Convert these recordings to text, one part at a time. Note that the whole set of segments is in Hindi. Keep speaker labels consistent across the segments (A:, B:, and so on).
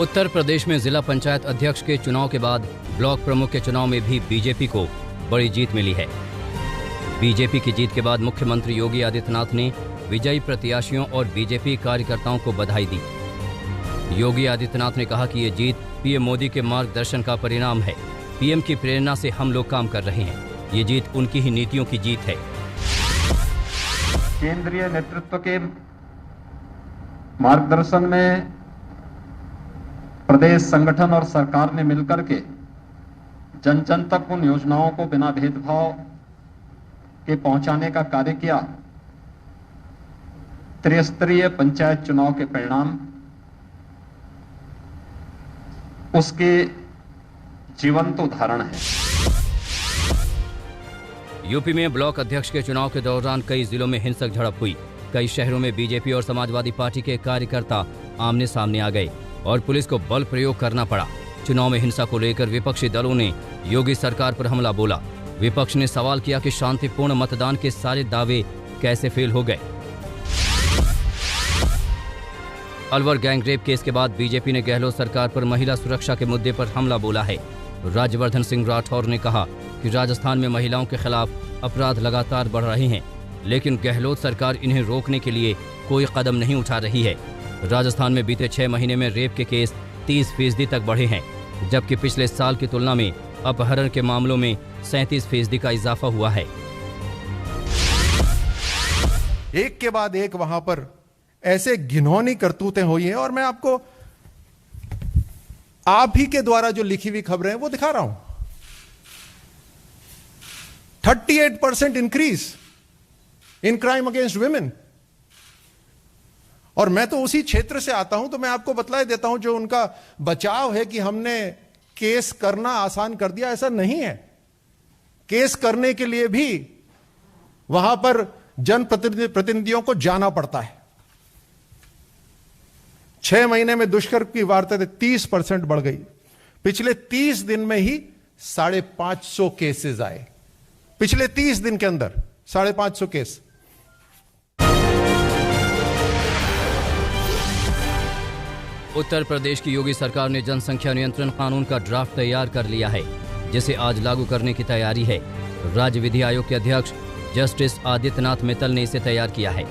A: उत्तर प्रदेश में जिला पंचायत अध्यक्ष के चुनाव के बाद ब्लॉक प्रमुख के चुनाव में भी बीजेपी को बड़ी जीत मिली है। बीजेपी की जीत के बाद मुख्यमंत्री योगी आदित्यनाथ ने विजयी प्रत्याशियों और बीजेपी कार्यकर्ताओं को बधाई दी। योगी आदित्यनाथ ने कहा कि ये जीत पीएम मोदी के मार्गदर्शन का परिणाम है। पीएम की प्रेरणा से हम लोग काम कर रहे हैं। ये जीत उनकी ही नीतियों की जीत है।
B: केंद्रीय नेतृत्व के मार्गदर्शन में प्रदेश संगठन और सरकार ने मिलकर के जन जन तक उन योजनाओं को बिना भेदभाव के पहुंचाने का कार्य किया। त्रिस्तरीय पंचायत चुनाव के परिणाम उसके जीवंत उदाहरण है।
A: यूपी में ब्लॉक अध्यक्ष के चुनाव के दौरान कई जिलों में हिंसक झड़प हुई। कई शहरों में बीजेपी और समाजवादी पार्टी के कार्यकर्ता आमने सामने आ गए और पुलिस को बल प्रयोग करना पड़ा। चुनाव में हिंसा को लेकर विपक्षी दलों ने योगी सरकार पर हमला बोला। विपक्ष ने सवाल किया कि शांतिपूर्ण मतदान के सारे दावे कैसे फेल हो गए। अलवर गैंगरेप केस के बाद बीजेपी ने गहलोत सरकार पर महिला सुरक्षा के मुद्दे पर हमला बोला है। राज्यवर्धन सिंह राठौर ने कहा कि राजस्थान में महिलाओं के खिलाफ अपराध लगातार बढ़ रहे हैं, लेकिन गहलोत सरकार इन्हें रोकने के लिए कोई कदम नहीं उठा रही है। राजस्थान में बीते 6 महीने में रेप के केस 30% तक बढ़े हैं, जबकि पिछले साल की तुलना में अपहरण के मामलों में 37% का इजाफा हुआ है।
C: एक के बाद एक वहां पर ऐसे घिनौनी करतूतें हुई हैं और मैं आपको आप ही के द्वारा जो लिखी हुई खबरें हैं वो दिखा रहा हूं। 38% increase in crime against women. और मैं तो उसी क्षेत्र से आता हूं, तो मैं आपको बतला देता हूं जो उनका बचाव है कि हमने केस करना आसान कर दिया, ऐसा नहीं है। केस करने के लिए भी वहां पर जनप्रतिनिधियों को जाना पड़ता है। 6 महीने में दुष्कर्म की वारदातें 30% बढ़ गई। पिछले 30 दिन में ही 550 केसेस आए। पिछले 30 दिन के अंदर 550 केस।
A: उत्तर प्रदेश की योगी सरकार ने जनसंख्या नियंत्रण कानून का ड्राफ्ट तैयार कर लिया है, जिसे आज लागू करने की तैयारी है। राज्य विधि आयोग के अध्यक्ष जस्टिस आदित्यनाथ मित्तल ने इसे तैयार किया है।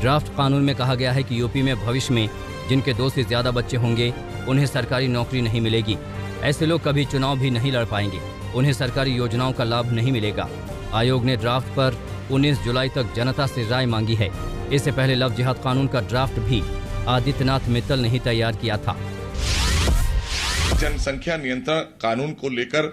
A: ड्राफ्ट कानून में कहा गया है कि यूपी में भविष्य में जिनके 2 से ज्यादा बच्चे होंगे उन्हें सरकारी नौकरी नहीं मिलेगी। ऐसे लोग कभी चुनाव भी नहीं लड़ पाएंगे। उन्हें सरकारी योजनाओं का लाभ नहीं मिलेगा। आयोग ने ड्राफ्ट पर 19 जुलाई तक जनता से राय मांगी है। इससे पहले लव जिहाद कानून का ड्राफ्ट भी आदित्यनाथ मित्तल ने ही तैयार किया था।
D: जनसंख्या नियंत्रण कानून को लेकर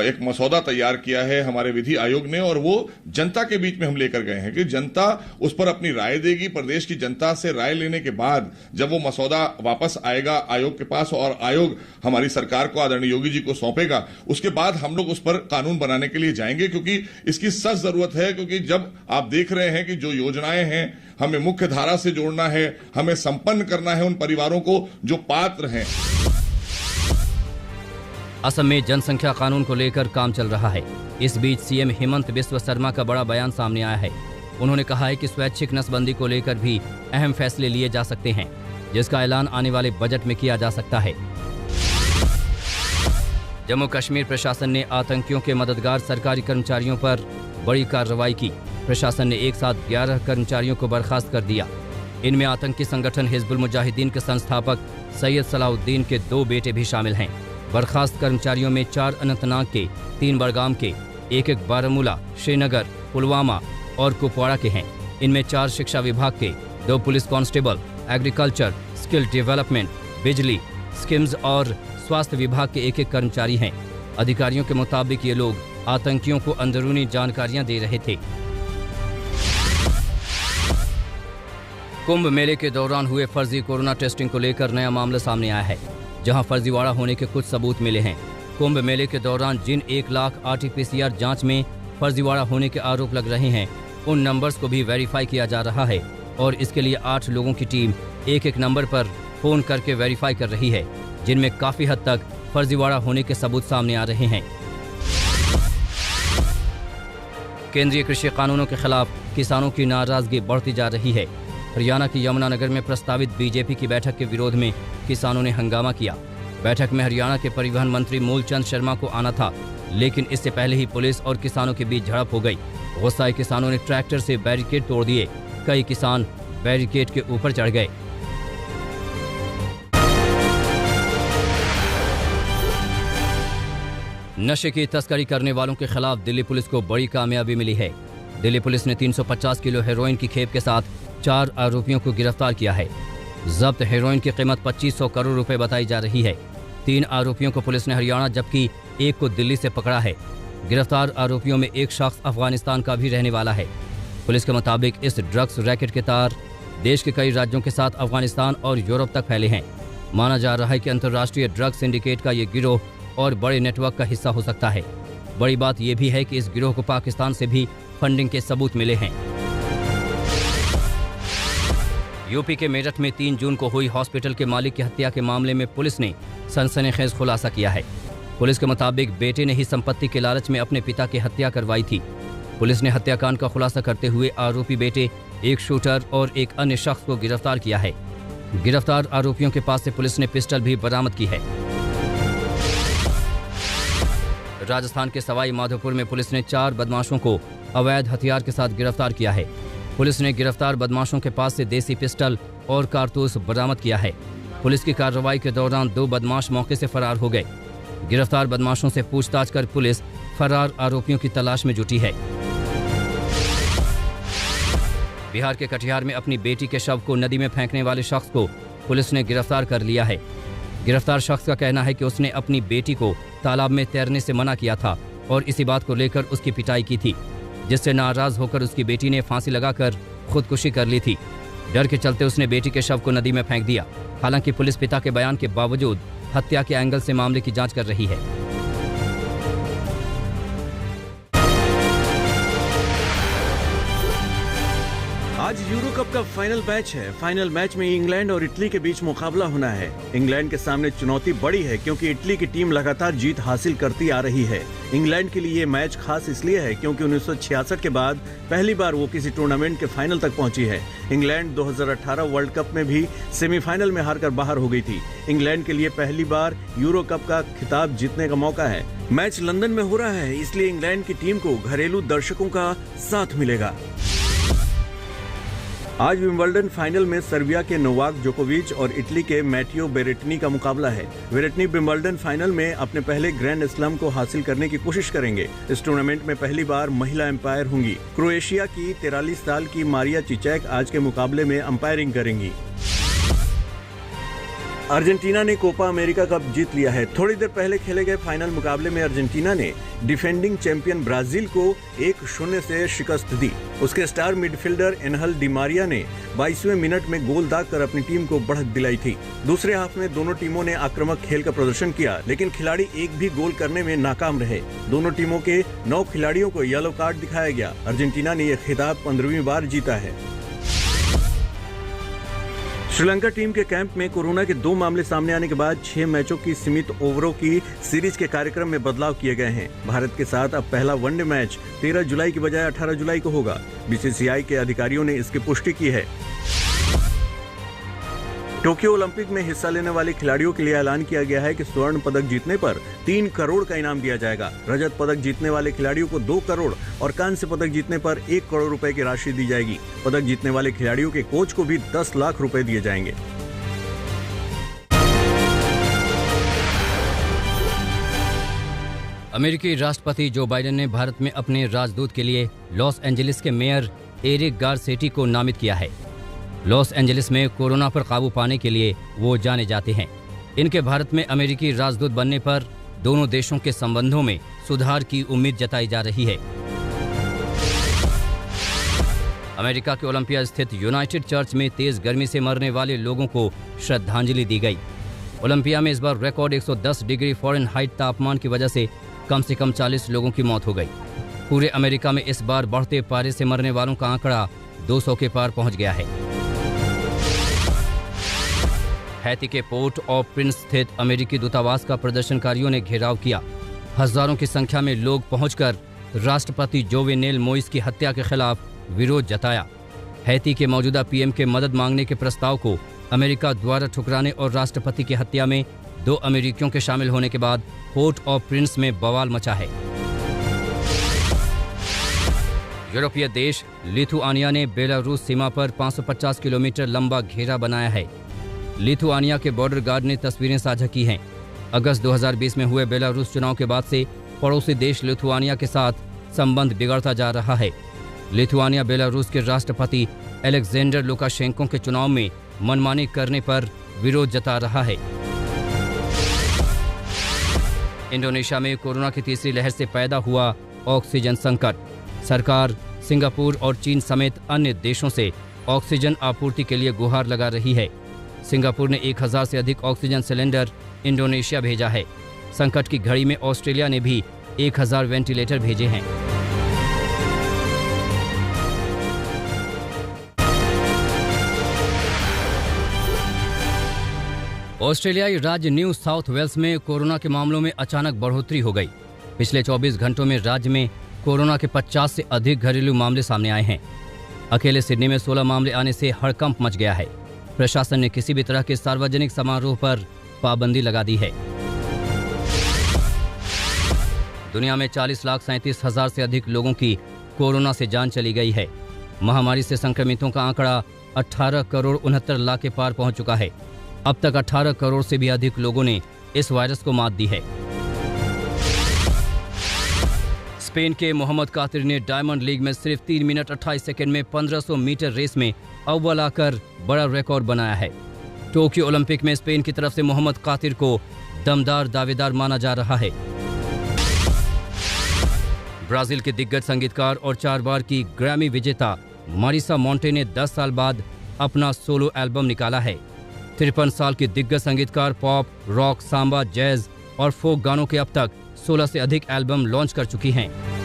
D: एक मसौदा तैयार किया है हमारे विधि आयोग ने, और वो जनता के बीच में हम लेकर गए हैं कि जनता उस पर अपनी राय देगी। प्रदेश की जनता से राय लेने के बाद जब वो मसौदा वापस आएगा आयोग के पास और आयोग हमारी सरकार को, आदरणीय योगी जी को सौंपेगा, उसके बाद हम लोग उस पर कानून बनाने के लिए जाएंगे, क्योंकि इसकी सख्त जरूरत है। क्योंकि जब आप देख रहे हैं कि जो योजनाएं हैं हमें मुख्य धारा से जोड़ना है, हमें संपन्न करना है उन परिवारों को जो पात्र हैं।
A: असम में जनसंख्या कानून को लेकर काम चल रहा है। इस बीच सीएम हेमंत बिस्वा शर्मा का बड़ा बयान सामने आया है। उन्होंने कहा है कि स्वैच्छिक नसबंदी को लेकर भी अहम फैसले लिए जा सकते हैं, जिसका ऐलान आने वाले बजट में किया जा सकता है। जम्मू कश्मीर प्रशासन ने आतंकियों के मददगार सरकारी कर्मचारियों पर बड़ी कार्रवाई की। प्रशासन ने एक साथ 11 कर्मचारियों को बर्खास्त कर दिया। इनमें आतंकी संगठन हिजबुल मुजाहिदीन के संस्थापक सैयद सलाउद्दीन के 2 बेटे भी शामिल हैं। बर्खास्त कर्मचारियों में 4 अनंतनाग के, 3 बड़गाम के, 1 बारामूला, श्रीनगर, पुलवामा और कुपवाड़ा के हैं। इनमें 4 शिक्षा विभाग के, 2 police constable, agriculture, skill development, बिजली, स्किम्स और स्वास्थ्य विभाग के 1 कर्मचारी हैं। अधिकारियों के मुताबिक ये लोग आतंकियों को अंदरूनी जानकारियां दे रहे थे। कुंभ मेले के दौरान हुए फर्जी कोरोना टेस्टिंग को लेकर नया मामला सामने आया है, जहां फर्जीवाड़ा होने के कुछ सबूत मिले हैं। कुंभ मेले के दौरान जिन 1 लाख RT-PCR जांच में फर्जीवाड़ा होने के आरोप लग रहे हैं, उन नंबर्स को भी वेरीफाई किया जा रहा है और इसके लिए 8 लोगों की टीम एक नंबर पर फोन करके वेरीफाई कर रही है, जिनमें काफी हद तक फर्जीवाड़ा होने के सबूत सामने आ रहे हैं। केंद्रीय कृषि कानूनों के खिलाफ किसानों की नाराजगी बढ़ती जा रही है। हरियाणा के यमुनानगर में प्रस्तावित बीजेपी की बैठक के विरोध में किसानों ने हंगामा किया। बैठक में हरियाणा के परिवहन मंत्री मूलचंद शर्मा को आना था, लेकिन इससे पहले ही पुलिस और किसानों के बीच झड़प हो गई। गुस्साए किसानों ने ट्रैक्टर से बैरिकेड तोड़ दिए। कई किसान बैरिकेड के ऊपर चढ़ गए। नशे की तस्करी करने वालों के खिलाफ दिल्ली पुलिस को बड़ी कामयाबी मिली है। दिल्ली पुलिस ने 350 किलो हेरोइन की खेप के साथ 4 आरोपियों को गिरफ्तार किया है। जब्त हेरोइन की कीमत 2500 करोड़ रुपए बताई जा रही है। 3 आरोपियों को पुलिस ने हरियाणा जबकि एक को दिल्ली से पकड़ा है। गिरफ्तार आरोपियों में एक शख्स अफगानिस्तान का भी रहने वाला है। पुलिस के मुताबिक इस ड्रग्स रैकेट के तार देश के कई राज्यों के साथ अफगानिस्तान और यूरोप तक फैले हैं। माना जा रहा है कि अंतर्राष्ट्रीय ड्रग्स सिंडिकेट का ये गिरोह और बड़े नेटवर्क का हिस्सा हो सकता है। बड़ी बात यह भी है कि इस गिरोह को पाकिस्तान से भी फंडिंग के सबूत मिले हैं। यूपी के मेरठ में 3 जून को हुई हॉस्पिटल के मालिक की हत्या के मामले में पुलिस ने सनसनीखेज खुलासा किया है। पुलिस के मुताबिक बेटे ने ही संपत्ति के लालच में अपने पिता की हत्या करवाई थी। पुलिस ने हत्याकांड का खुलासा करते हुए आरोपी बेटे, एक शूटर और एक अन्य शख्स को गिरफ्तार किया है। गिरफ्तार आरोपियों के पास से पुलिस ने पिस्टल भी बरामद की है। राजस्थान के सवाई माधोपुर में पुलिस ने 4 बदमाशों को अवैध हथियार के साथ गिरफ्तार किया है। पुलिस ने गिरफ्तार बदमाशों के पास से देसी पिस्टल और कारतूस बरामद किया है। पुलिस की कार्रवाई के दौरान 2 बदमाश मौके से फरार हो गए। गिरफ्तार बदमाशों से पूछताछ कर पुलिस फरार आरोपियों की तलाश में जुटी है। बिहार के कटिहार में अपनी बेटी के शव को नदी में फेंकने वाले शख्स को पुलिस ने गिरफ्तार कर लिया है। गिरफ्तार शख्स का कहना है कि उसने अपनी बेटी को तालाब में तैरने से मना किया था और इसी बात को लेकर उसकी पिटाई की थी, जिससे नाराज होकर उसकी बेटी ने फांसी लगाकर खुदकुशी कर ली थी। डर के चलते उसने बेटी के शव को नदी में फेंक दिया। हालांकि पुलिस पिता के बयान के बावजूद हत्या के एंगल से मामले की जांच कर रही है।
E: आज यूरो कप का फाइनल मैच है। फाइनल मैच में इंग्लैंड और इटली के बीच मुकाबला होना है। इंग्लैंड के सामने चुनौती बड़ी है क्योंकि इटली की टीम लगातार जीत हासिल करती आ रही है। इंग्लैंड के लिए ये मैच खास इसलिए है क्योंकि 1966 के बाद पहली बार वो किसी टूर्नामेंट के फाइनल तक पहुंची है। इंग्लैंड 2018 वर्ल्ड कप में भी सेमीफाइनल में हारकर बाहर हो गई थी। इंग्लैंड के लिए पहली बार यूरो कप का खिताब जीतने का मौका है। मैच लंदन में हो रहा है, इसलिए इंग्लैंड की टीम को घरेलू दर्शकों का साथ मिलेगा। आज विंबलडन फाइनल में सर्बिया के नोवाक जोकोविच और इटली के मैटियो बेरेटिनी का मुकाबला है। बेरेटिनी विंबलडन फाइनल में अपने पहले ग्रैंड स्लैम को हासिल करने की कोशिश करेंगे। इस टूर्नामेंट में पहली बार महिला एम्पायर होंगी। क्रोएशिया की 43 साल की मारिया चिचैक आज के मुकाबले में अंपायरिंग करेंगी। अर्जेंटीना ने कोपा अमेरिका कप जीत लिया है। थोड़ी देर पहले खेले गए फाइनल मुकाबले में अर्जेंटीना ने डिफेंडिंग चैंपियन ब्राजील को 1-0 से शिकस्त दी। उसके स्टार मिडफील्डर एनहल डी मारिया ने 22वें मिनट में गोल दागकर अपनी टीम को बढ़त दिलाई थी। दूसरे हाफ में दोनों टीमों ने आक्रामक खेल का प्रदर्शन किया, लेकिन खिलाड़ी एक भी गोल करने में नाकाम रहे। दोनों टीमों के 9 खिलाड़ियों को येलो कार्ड दिखाया गया। अर्जेंटीना ने यह खिताब 15वीं बार जीता है। श्रीलंका टीम के कैंप में कोरोना के 2 मामले सामने आने के बाद 6 मैचों की सीमित ओवरों की सीरीज के कार्यक्रम में बदलाव किए गए हैं। भारत के साथ अब पहला वनडे मैच 13 जुलाई की बजाय 18 जुलाई को होगा। बीसीसीआई के अधिकारियों ने इसकी पुष्टि की है। टोक्यो ओलंपिक में हिस्सा लेने वाले खिलाड़ियों के लिए ऐलान किया गया है कि स्वर्ण पदक जीतने पर 3 करोड़ का इनाम दिया जाएगा। रजत पदक जीतने वाले खिलाड़ियों को 2 करोड़ और कांस्य पदक जीतने पर 1 करोड़ रुपए की राशि दी जाएगी। पदक जीतने वाले खिलाड़ियों के कोच को भी 10 लाख रुपए दिए जाएंगे।
A: अमेरिकी राष्ट्रपति जो बाइडेन ने भारत में अपने राजदूत के लिए लॉस एंजलिस के मेयर एरिक गारसेटी को नामित किया है। लॉस एंजलिस में कोरोना पर काबू पाने के लिए वो जाने जाते हैं। इनके भारत में अमेरिकी राजदूत बनने पर दोनों देशों के संबंधों में सुधार की उम्मीद जताई जा रही है। अमेरिका के ओलंपिया स्थित यूनाइटेड चर्च में तेज गर्मी से मरने वाले लोगों को श्रद्धांजलि दी गई। ओलंपिया में इस बार रिकॉर्ड 110 डिग्री फ़ारेनहाइट तापमान की वजह से कम 40 लोगों की मौत हो गई। पूरे अमेरिका में इस बार बढ़ते पारे से मरने वालों का आंकड़ा 200 के पार पहुंच गया है। हैती के पोर्ट ऑफ प्रिंस स्थित अमेरिकी दूतावास का प्रदर्शनकारियों ने घेराव किया। हजारों की संख्या में लोग पहुंचकर राष्ट्रपति जोवेनेल मोइस की हत्या के खिलाफ विरोध जताया। हैती के मौजूदा पीएम के मदद मांगने के प्रस्ताव को अमेरिका द्वारा ठुकराने और राष्ट्रपति की हत्या में 2 अमेरिकियों के शामिल होने के बाद पोर्ट ऑफ प्रिंस में बवाल मचा है। यूरोपीय देश लिथुआनिया ने बेलारूस सीमा पर 550 किलोमीटर लंबा घेरा बनाया है। लिथुआनिया के बॉर्डर गार्ड ने तस्वीरें साझा की हैं। अगस्त 2020 में हुए बेलारूस चुनाव के बाद से पड़ोसी देश लिथुआनिया के साथ संबंध बिगड़ता जा रहा है। लिथुआनिया बेलारूस के राष्ट्रपति अलेक्जेंडर लुकाशेंको के चुनाव में मनमानी करने पर विरोध जता रहा है। इंडोनेशिया में कोरोना की तीसरी लहर से पैदा हुआ ऑक्सीजन संकट। सरकार सिंगापुर और चीन समेत अन्य देशों से ऑक्सीजन आपूर्ति के लिए गुहार लगा रही है। सिंगापुर ने 1000 से अधिक ऑक्सीजन सिलेंडर इंडोनेशिया भेजा है। संकट की घड़ी में ऑस्ट्रेलिया ने भी 1000 वेंटिलेटर भेजे हैं। ऑस्ट्रेलियाई राज्य न्यू साउथ वेल्स में कोरोना के मामलों में अचानक बढ़ोतरी हो गई। पिछले 24 घंटों में राज्य में कोरोना के 50 से अधिक घरेलू मामले सामने आए हैं। अकेले सिडनी में 16 मामले आने से हड़कंप मच गया है। प्रशासन ने किसी भी तरह के सार्वजनिक समारोह पर पाबंदी लगा दी है। दुनिया में 40,37,000 से अधिक लोगों की कोरोना से जान चली गई है। महामारी से संक्रमितों का आंकड़ा 18 करोड़ 69 लाख के पार पहुंच चुका है। अब तक 18 करोड़ से भी अधिक लोगों ने इस वायरस को मात दी है। स्पेन के मोहम्मद कातिर ने डायमंड लीग में सिर्फ 3 मिनट 28 सेकंड में 1500 मीटर रेस में अव्वल आकर बड़ा रिकॉर्ड बनाया है। टोक्यो ओलंपिक में स्पेन की तरफ से मोहम्मद कातिर को दमदार दावेदार माना जा रहा है। ब्राजील के दिग्गज संगीतकार और 4 बार की ग्रैमी विजेता मारिसा मोंटे ने 10 साल बाद अपना सोलो एल्बम निकाला है। 53 साल की दिग्गज संगीतकार पॉप, रॉक, सांबा, जैज और फोक गानों के अब तक 16 से अधिक एल्बम लॉन्च कर चुकी हैं।